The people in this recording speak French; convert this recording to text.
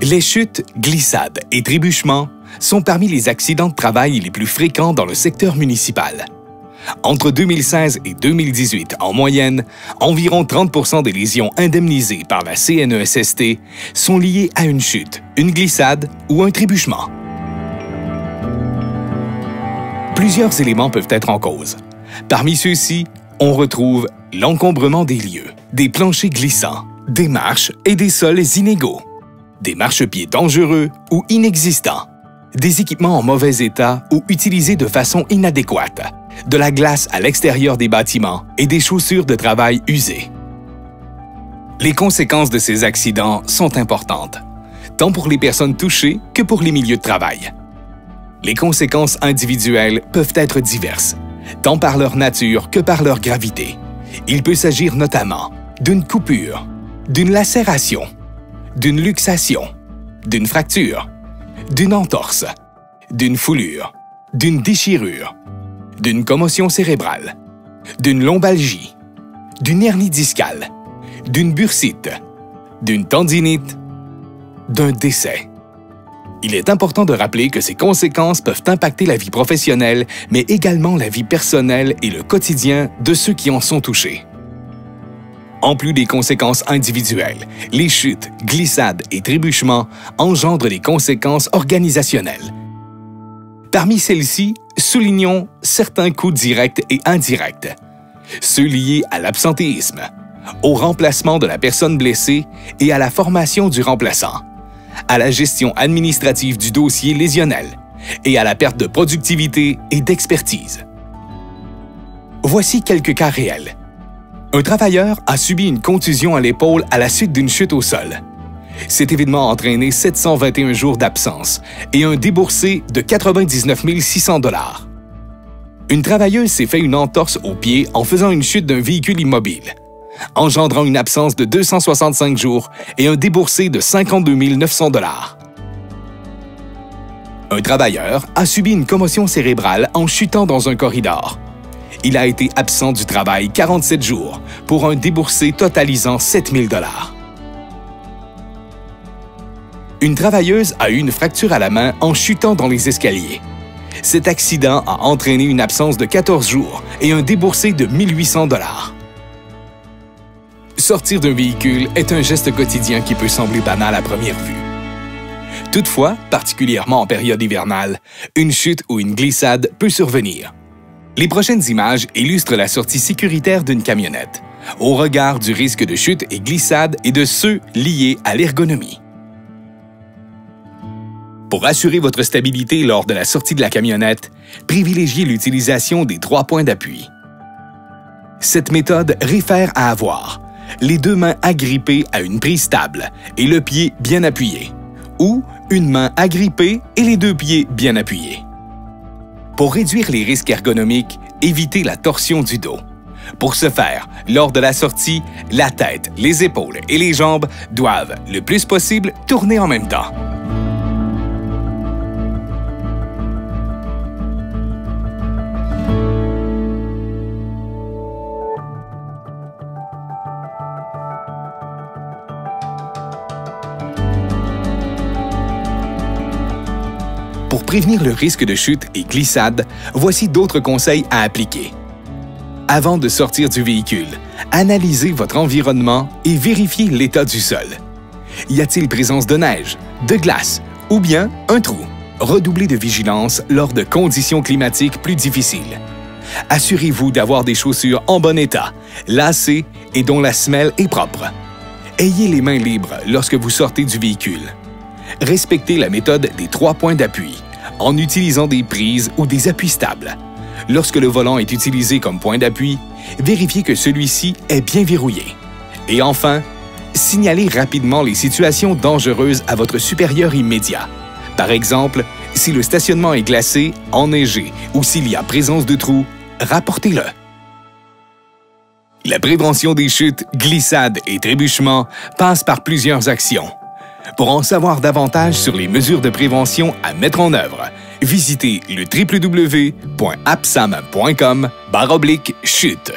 Les chutes, glissades et trébuchements sont parmi les accidents de travail les plus fréquents dans le secteur municipal. Entre 2016 et 2018, en moyenne, environ 30% des lésions indemnisées par la CNESST sont liées à une chute, une glissade ou un trébuchement. Plusieurs éléments peuvent être en cause. Parmi ceux-ci, on retrouve l'encombrement des lieux, des planchers glissants, des marches et des sols inégaux, des marchepieds dangereux ou inexistants, des équipements en mauvais état ou utilisés de façon inadéquate, de la glace à l'extérieur des bâtiments et des chaussures de travail usées. Les conséquences de ces accidents sont importantes, tant pour les personnes touchées que pour les milieux de travail. Les conséquences individuelles peuvent être diverses, tant par leur nature que par leur gravité. Il peut s'agir notamment d'une coupure, d'une lacération, d'une luxation, d'une fracture, d'une entorse, d'une foulure, d'une déchirure, d'une commotion cérébrale, d'une lombalgie, d'une hernie discale, d'une bursite, d'une tendinite, d'un décès. Il est important de rappeler que ces conséquences peuvent impacter la vie professionnelle, mais également la vie personnelle et le quotidien de ceux qui en sont touchés. En plus des conséquences individuelles, les chutes, glissades et trébuchements engendrent des conséquences organisationnelles. Parmi celles-ci, soulignons certains coûts directs et indirects. Ceux liés à l'absentéisme, au remplacement de la personne blessée et à la formation du remplaçant, à la gestion administrative du dossier lésionnel et à la perte de productivité et d'expertise. Voici quelques cas réels. Un travailleur a subi une contusion à l'épaule à la suite d'une chute au sol. Cet événement a entraîné 721 jours d'absence et un déboursé de 99 600 $. Une travailleuse s'est fait une entorse au pied en faisant une chute d'un véhicule immobile, engendrant une absence de 265 jours et un déboursé de 52 900 $. Un travailleur a subi une commotion cérébrale en chutant dans un corridor. Il a été absent du travail 47 jours pour un déboursé totalisant 7 000 $. Une travailleuse a eu une fracture à la main en chutant dans les escaliers. Cet accident a entraîné une absence de 14 jours et un déboursé de 1 800 $. Sortir d'un véhicule est un geste quotidien qui peut sembler banal à première vue. Toutefois, particulièrement en période hivernale, une chute ou une glissade peut survenir. Les prochaines images illustrent la sortie sécuritaire d'une camionnette, au regard du risque de chute et glissade et de ceux liés à l'ergonomie. Pour assurer votre stabilité lors de la sortie de la camionnette, privilégiez l'utilisation des 3 points d'appui. Cette méthode réfère à avoir les 2 mains agrippées à une prise stable et le pied bien appuyé, ou une main agrippée et les 2 pieds bien appuyés. Pour réduire les risques ergonomiques, évitez la torsion du dos. Pour ce faire, lors de la sortie, la tête, les épaules et les jambes doivent, le plus possible, tourner en même temps. Pour prévenir le risque de chute et glissade, voici d'autres conseils à appliquer. Avant de sortir du véhicule, analysez votre environnement et vérifiez l'état du sol. Y a-t-il présence de neige, de glace ou bien un trou? Redoublez de vigilance lors de conditions climatiques plus difficiles. Assurez-vous d'avoir des chaussures en bon état, lacées et dont la semelle est propre. Ayez les mains libres lorsque vous sortez du véhicule. Respectez la méthode des 3 points d'appui en utilisant des prises ou des appuis stables. Lorsque le volant est utilisé comme point d'appui, vérifiez que celui-ci est bien verrouillé. Et enfin, signalez rapidement les situations dangereuses à votre supérieur immédiat. Par exemple, si le stationnement est glacé, enneigé ou s'il y a présence de trous, rapportez-le. La prévention des chutes, glissades et trébuchements passe par plusieurs actions. Pour en savoir davantage sur les mesures de prévention à mettre en œuvre, visitez le www.apsam.com/chute.